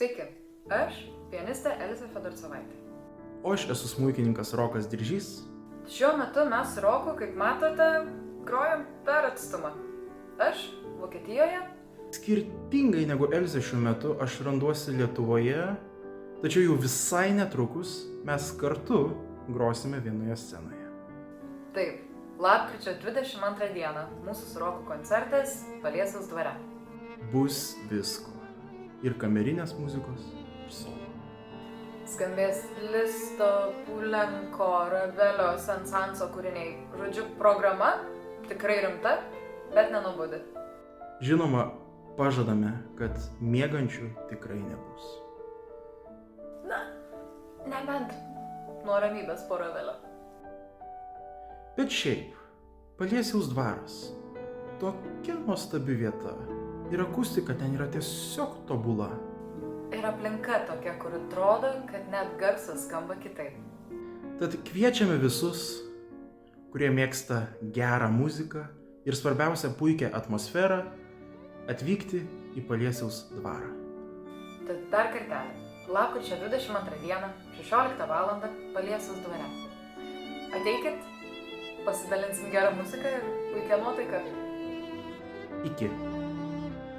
Sveiki, aš pianistė Elzė Fedorcovaitė. O aš esu smuikininkas Rokas Diržys. Šiuo metu mes su Roku, kaip matote, grojam per atstumą. Aš Vokietijoje. Skirtingai negu Elzė šiuo metu, aš randuosi Lietuvoje, tačiau jau visai netrukus mes kartu grosime vienoje scenoje. Taip, lapkričio 22 dieną mūsų su Roku koncertas Paliesiaus dvare. Bus visko. Ir kamerinės muzikos, ir solo. Skambės Listo, Pulenko, Ravelio, Sensanso kūriniai. Žodžiu, programa tikrai rimta, bet nenubudi. Žinoma, pažadame, kad miegančių tikrai nebus. Na, nebent nuo ramybės po Ravelio. Bet šiaip, Paliesiaus dvaras. Tokia nuostabi vieta. Ir akustika ten yra tiesiog tobula. Ir aplinka tokia, kur atrodo, kad net garsas skamba kitaip. Tad kviečiame visus, kurie mėgsta gerą muziką ir svarbiausia puikią atmosferą, atvykti į Paliesiaus dvarą. Tad dar kartelį, lapkričio 22 dieną, 16 val. Paliesiaus dvare. Ateikit, pasidalinsim gerą muziką ir puikią nuotaiką. Iki.